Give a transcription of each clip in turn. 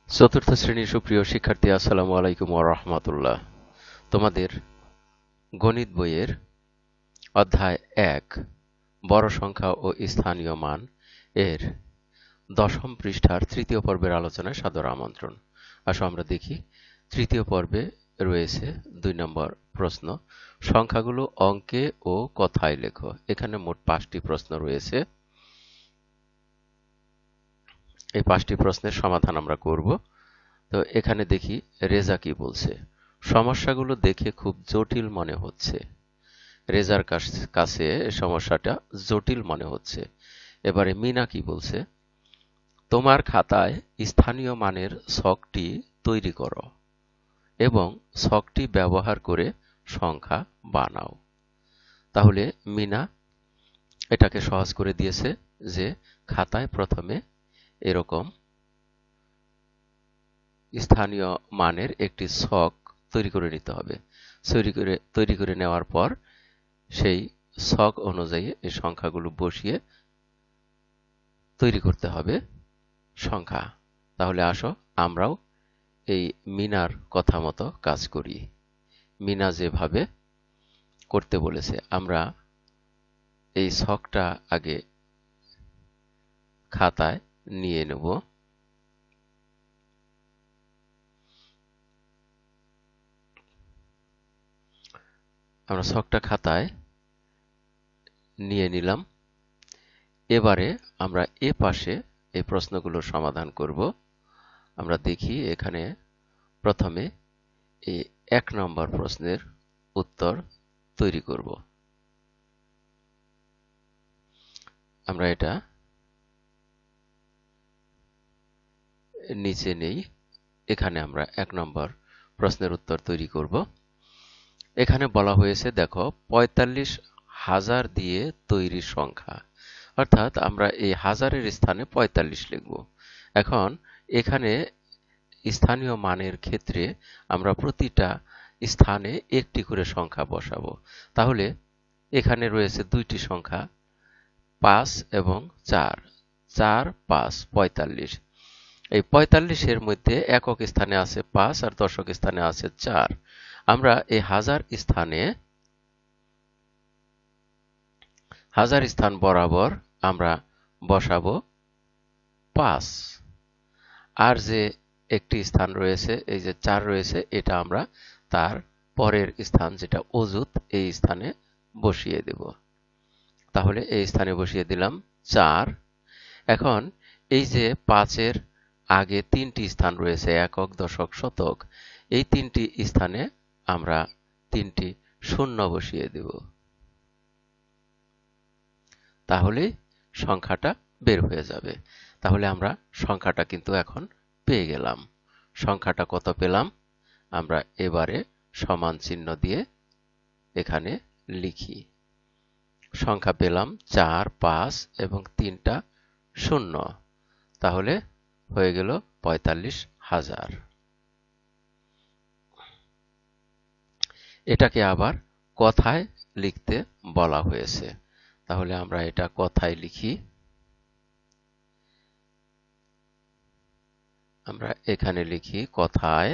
চতুর্থ শ্রেণীর সুপ্রিয় শিক্ষার্থী, আসসালামু আলাইকুম ওয়া রাহমাতুল্লাহ। তোমাদের গণিত বইয়ের অধ্যায় ১ বড় সংখ্যা ও স্থানীয় মান এর ১০ম পৃষ্ঠার তৃতীয় পর্বের আলোচনায় সাদর আমন্ত্রণ। আসো আমরা দেখি। তৃতীয় পর্বে রয়েছে ২ নম্বর প্রশ্ন, সংখ্যাগুলো অঙ্কে ও কথায় লেখো। এখানে মোট ৫টি প্রশ্ন রয়েছে। এই ৫টি প্রশ্নের সমাধান আমরা করব। তো এখানে দেখি রেজা কি বলছে। সমস্যাগুলো দেখে খুব জটিল মনে হচ্ছে। রেজার কাছে সমস্যাটা জটিল মনে হচ্ছে। এবারে মিনা কি বলছে, তোমার খাতায় স্থানীয় মানের ছকটি তৈরি করো এবং ছকটি ব্যবহার করে সংখ্যা বানাও। তাহলে মিনা এটাকে সহজ করে দিয়েছে যে খাতায় প্রথমে এরকম স্থানীয় মানের একটি ছক তৈরি করে নিতে হবে। তৈরি করে নেওয়ার পর সেই ছক অনুযায়ী এই সংখ্যাগুলো বসিয়ে তৈরি করতে হবে সংখ্যা। তাহলে আসো আমরাও এই মিনার কথা মতো কাজ করি। মিনা যেভাবে করতে বলেছে আমরা এই ছকটা আগে খাতায় নিয়ে নেব। আমরা ছকটা খাতায় নিয়ে নিলাম। এবারে আমরা এ পাশে এই প্রশ্নগুলোর সমাধান করব। আমরা দেখি এখানে প্রথমে এই ১ নম্বর প্রশ্নের উত্তর তৈরি করব। আমরা এটা নিচে নেই। এখানে আমরা ১ নম্বর প্রশ্নের উত্তর তৈরি করব। এখানে বলা হয়েছে, দেখো ৪৫,০০০ দিয়ে তৈরি সংখ্যা, অর্থাৎ আমরা এই হাজারের স্থানে ৪৫ লিখব। এখন এখানে স্থানীয় মানের ক্ষেত্রে আমরা প্রতিটা স্থানে একটি করে সংখ্যা বসাবো। তাহলে এখানে রয়েছে দুইটি সংখ্যা ৫ এবং ৪, ৪, ৫, ৪৫। এই ৪৫-এর মধ্যে একক স্থানে আছে ৫ আর দশক স্থানে আছে ৪। আমরা এই হাজার স্থান বরাবর আমরা বসাবো ৫। আর যে একটি স্থান রয়েছে, এই যে ৪ রয়েছে, এটা আমরা তার পরের স্থান যেটা অযুত, এই স্থানে বসিয়ে দেব। তাহলে এই স্থানে বসিয়ে দিলাম ৪। এখন এই যে ৫-এর আগে ৩টি স্থান রয়েছে, একক, দশক, শতক, এই ৩টি স্থানে আমরা ৩টি শূন্য বসিয়ে দেব। তাহলে সংখ্যাটা বের হয়ে যাবে। তাহলে আমরা সংখ্যাটা কিন্তু এখন পেয়ে গেলাম। সংখ্যাটা কত পেলাম আমরা এবারে সমান চিহ্ন দিয়ে এখানে লিখি। সংখ্যা পেলাম ৪, ৫ এবং ৩টা শূন্য। তাহলে হয়ে গেল ৪৫,০০০। এটাকে আবার কথায় লিখতে বলা হয়েছে। তাহলে আমরা এটা কথায় লিখি। আমরা এখানে লিখি কথায়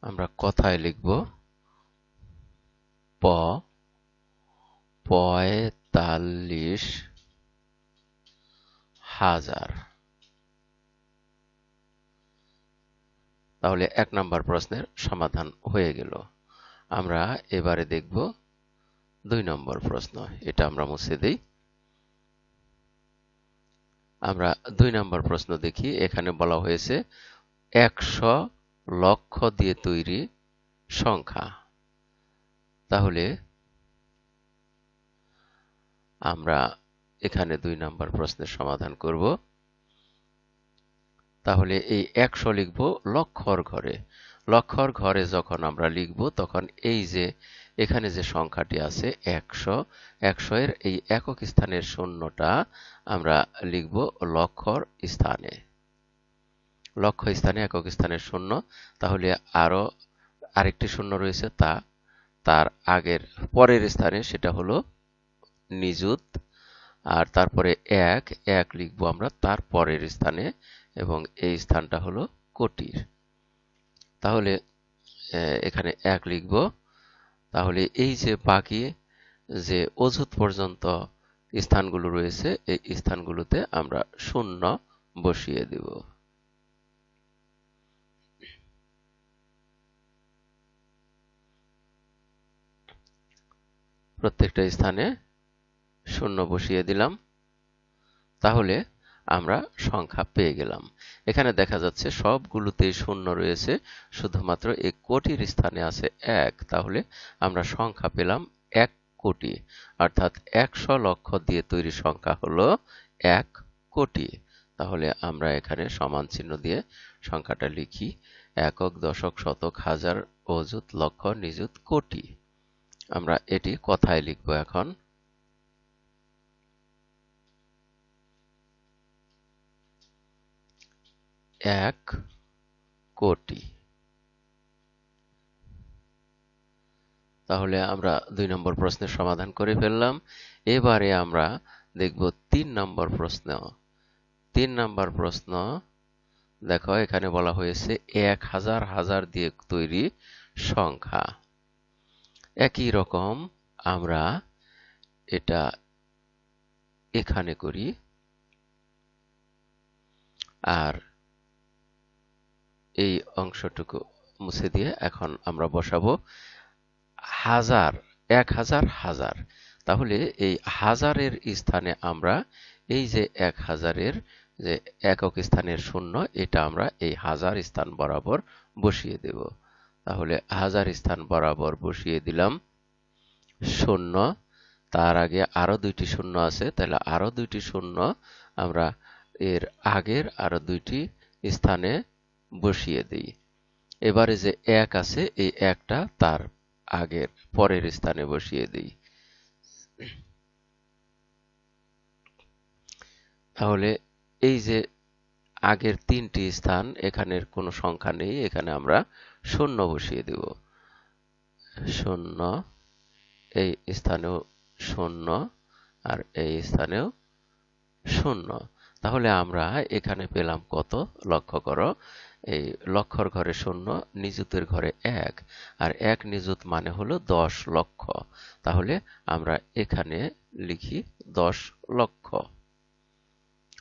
আমরা কথায় লিখব ৪৫,০০০। তাহলে ১ নম্বর প্রশ্নের সমাধান হয়ে গেল। আমরা এবারে দেখব ২ নম্বর প্রশ্ন। এটা আমরা মুছে দেই। আমরা ২ নম্বর প্রশ্ন দেখি। এখানে বলা হয়েছে ১০০ লক্ষ দিয়ে তৈরি সংখ্যা। তাহলে আমরা এখানে ২ নম্বর প্রশ্নের সমাধান করব। তাহলে এই ১০০ লিখব লক্ষর ঘরে। লক্ষর ঘরে যখন আমরা লিখব তখন এই যে এখানে যে সংখ্যাটি আছে ১০০, ১০০ এর এই একক স্থানের শূন্যটা আমরা লিখব লক্ষর স্থানে। লক্ষ স্থানে একক স্থানের শূন্য। তাহলে আরো আরেকটি শূন্য রয়েছে তার আগের পরের স্থানে, সেটা হলো নিযুত। আর তারপরে এক লিখবো আমরা তার পরের স্থানে, এবং এই স্থানটা হলো কোটির। তাহলে এখানে এক লিখবো। তাহলে এই যে বাকি যে অযুত পর্যন্ত স্থানগুলো রয়েছে, এই স্থানগুলোতে আমরা শূন্য বসিয়ে দেব। প্রত্যেকটা স্থানে শূন্য বসিয়ে দিলাম। তাহলে আমরা সংখ্যা পেয়ে গেলাম। এখানে দেখা যাচ্ছে সবগুলোতেই শূন্য রয়েছে, শুধুমাত্র এই কোটির স্থানে আছে এক। তাহলে আমরা সংখ্যা পেলাম 1 কোটি, অর্থাৎ 100 লক্ষ দিয়ে তৈরি সংখ্যা হলো 1 কোটি। তাহলে আমরা এখানে সমান চিহ্ন দিয়ে সংখ্যাটা লিখি, একক, দশক, শতক, হাজার, অযুত, লক্ষ, নিযুত, কোটি। আমরা এটি কথায় লিখব এখন। 1 কোটি। তাহলে আমরা 2 নম্বর প্রশ্নের সমাধান করে ফেললাম। এবারে আমরা দেখব 3 নম্বর প্রশ্ন। 3 নম্বর প্রশ্ন, দেখো এখানে বলা হয়েছে 1000 হাজার দিয়ে তৈরি সংখ্যা। একই রকম আমরা এটা এখানে করি, আর এই অংশটুকু মুছে দিয়ে এখন আমরা বসাবো হাজার, 1000 হাজার। তাহলে এই হাজারের স্থানে আমরা এই যে 1000-এর যে একক স্থানের শূন্য, এটা আমরা এই হাজার স্থান বরাবর বসিয়ে দেব। তাহলে হাজার স্থান বরাবর বসিয়ে দিলাম শূন্য। তার আগে আরো দুইটি শূন্য আছে, তাহলে আরো দুইটি শূন্য আমরা এর আগের আরো দুইটি স্থানে বসিয়ে দিই। এবারে যে এক আছে, এই একটা তার আগের পরের স্থানে বসিয়ে দিই। তাহলে এই যে আগের তিনটি স্থান, এখানের কোনো সংখ্যা নেই, এখানে আমরা শূন্য বসিয়ে দেব। শূন্য, এই স্থানেও শূন্য, আর এই স্থানেও শূন্য। তাহলে আমরা এখানে পেলাম কত? লক্ষ্য করো, এই লক্ষর ঘরে শূন্য, নিযুতের ঘরে এক, আর এক নিযুত মানে হলো 10 লক্ষ। তাহলে আমরা এখানে লিখি 10 লক্ষ,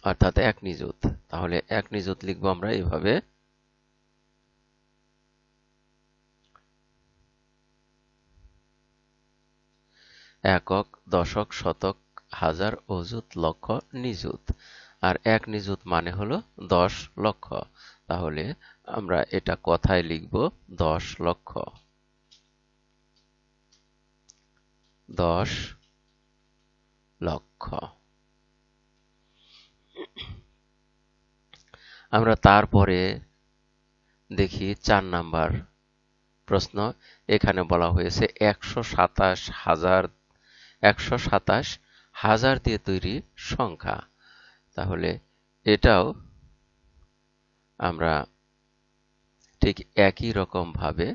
অর্থাৎ এক নিযুত। তাহলে এক নিযুত লিখবো আমরা এভাবে, একক, দশক, শতক, হাজার, অযুত, লক্ষ, নিযুত। আর এক নিযুত মানে হলো 10 লক্ষ। তাহলে আমরা এটা কথায় লিখব 10 লক্ষ। 10 লক্ষ। আমরা তারপরে দেখি 4 নাম্বার প্রশ্ন। এখানে বলা হয়েছে 127 হাজার দিয়ে তৈরি সংখ্যা। তাহলে এটাও আমরা ঠিক একই রকম ভাবে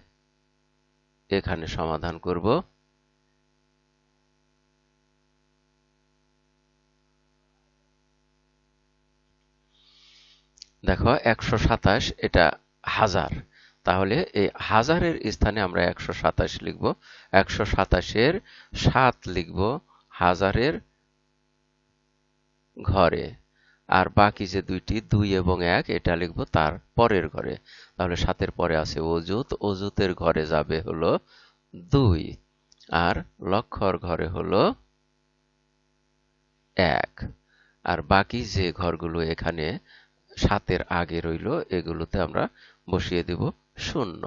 এখানে সমাধান করব। দেখো 127, এটা হাজার। তাহলে এই হাজারের স্থানে আমরা 127 লিখব। 127-এর 7 লিখব হাজারের ঘরে, আর বাকি যে দুইটি 2 এবং 1, এটা লিখব তার পরের ঘরে। তাহলে 7-এর পরে আছে অযুত, অযুতের ঘরে যাবে হলো 2, আর লক্ষর ঘরে হলো 1, আর বাকি যে ঘরগুলো এখানে 7-এর আগে রইল, এগুলোতে আমরা বসিয়ে দেব শূন্য।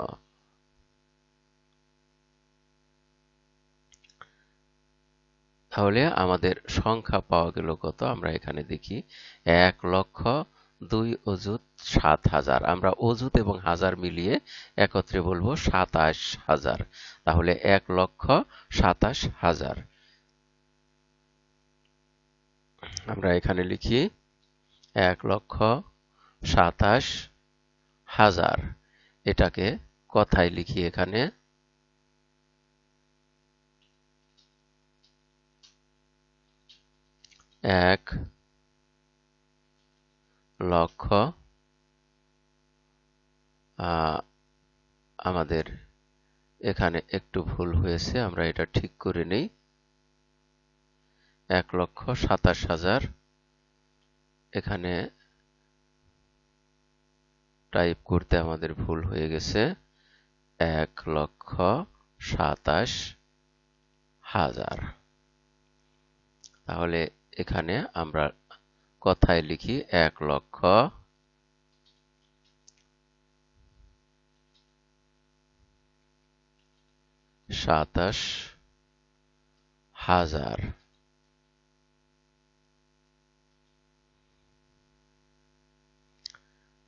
তাহলে আমাদের সংখ্যা পাওয়া গেল কত? আমরা এখানে দেখি 1 লক্ষ 2 অযুত 7,000। আমরা অযুত এবং হাজার মিলিয়ে একত্রে বলবো 27,000। তাহলে 1 লক্ষ 27,000। আমরা এখানে লিখি 1 লক্ষ 27,000। এটাকে কথায় লিখি এখানে 1,00,000 আমাদের এখানে একটু ভুল হয়েছে, আমরা এটা ঠিক করে নেই। 1,27,000 এখানে টাইপ করতে আমাদের ভুল হয়ে গেছে। 1,27,000। তাহলে এখানে আমরা কথায় লিখি 1,27,000।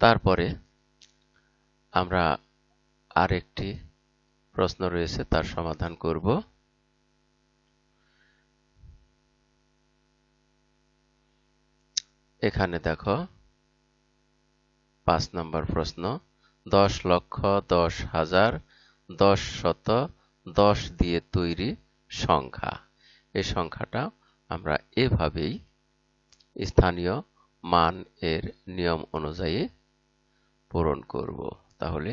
তারপরে আমরা আরেকটি প্রশ্ন রয়েছে, তার সমাধান করব। এখানে দেখো 5 নম্বর প্রশ্ন, 10,10,000 10 দিয়ে তৈরি সংখ্যা। এই সংখ্যাটা আমরা এভাবেই স্থানীয় মান এর নিয়ম অনুযায়ী পূরণ করব। তাহলে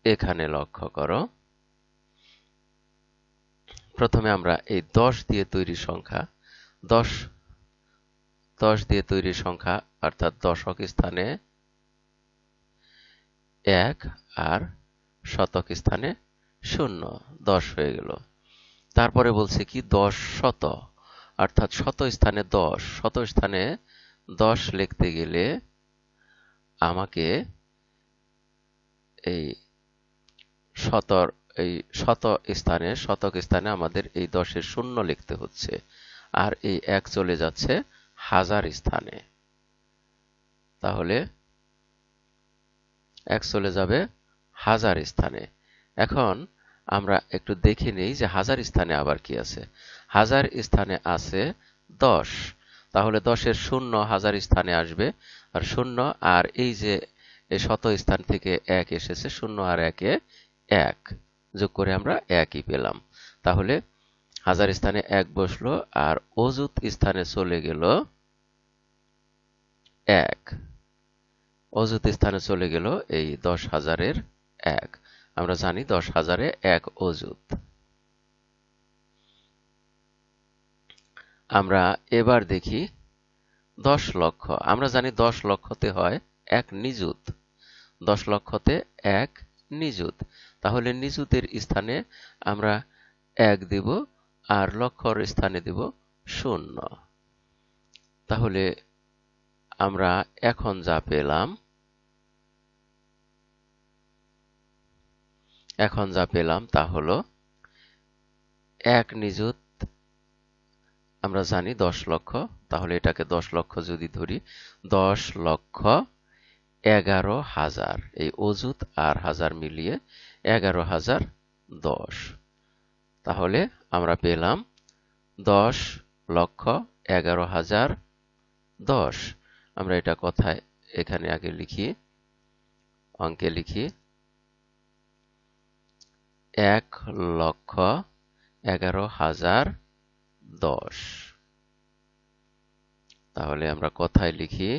এখানে লক্ষ্য করো, প্রথমে আমরা এই 10 দিয়ে তৈরি সংখ্যা, 10 দিয়ে তৈরি সংখ্যা অর্থাৎ দশক স্থানে 1 আর শতক স্থানে 0, 10 হয়ে গেল। তারপরে বলছে কি 10 শত, অর্থাৎ শত স্থানে 10, শত স্থানে 10 লিখতে গেলে আমাকে এই শতক স্থানে আমাদের এই 10-এর 0 লিখতে হচ্ছে, আর এই 1 চলে যাচ্ছে হাজার স্থানে। তাহলে 1 চলে যাবে হাজার স্থানে। এখন আমরা একটু দেখে নেই যে হাজার স্থানে আবার কি আছে। হাজার স্থানে আছে 10, তাহলে 10-এর 0 হাজার স্থানে আসবে, আর 0 আর এই যে এই শত স্থান থেকে 1 এসেছে, 0 আর 1-এ 1 যোগ করে আমরা 1ই পেলাম। তাহলে হাজার স্থানে 1 বসলো, আর অযুত স্থানে চলে গেল 1, অযুত স্থানে চলে গেল এই 10,000-এর 1। আমরা জানি 10,000-এ 1 অযুত। আমরা এবার দেখি 10 লক্ষ। আমরা জানি 10 লক্ষতে হয় 1 নিযুত, 10 লক্ষতে 1 নিযুত। তাহলে নিযুতের স্থানে আমরা 1 দেব, আর লক্ষর স্থানে দেব 0। তাহলে আমরা এখন যা পেলাম তা হলো 1 নিযুত, আমরা জানি 10 লক্ষ। তাহলে এটাকে 10 লক্ষ যদি ধরি, 10,11,000, এই অযুত আর হাজার মিলিয়ে 11,010। তাহলে আমরা পেলাম 10,11,010। আমরা এটা কথায় এখানে আগে লিখি, অঙ্কে লিখি 1,11,010। তাহলে আমরা কথায় লিখি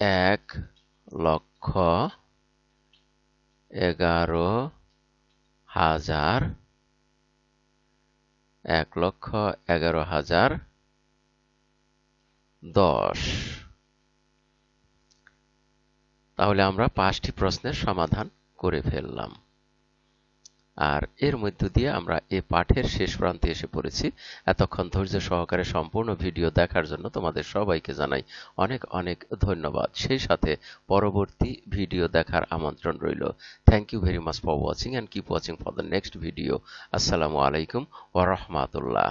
1,11,000, 1,11,010। তাহলে আমরা 5টি প্রশ্নের সমাধান করে ফেললাম। আর এর মধ্য দিয়ে আমরা এই পাঠের শেষ প্রান্তে এসে পড়েছি। এতক্ষণ ধৈর্য সহকারে সম্পূর্ণ ভিডিও দেখার জন্য তোমাদের সবাইকে জানাই অনেক অনেক ধন্যবাদ। সেই সাথে পরবর্তী ভিডিও দেখার আমন্ত্রণ রইল। Thank you very much for watching, and keep watching for the next video. আসসালামু আলাইকুম ওয়া রাহমাতুল্লাহ।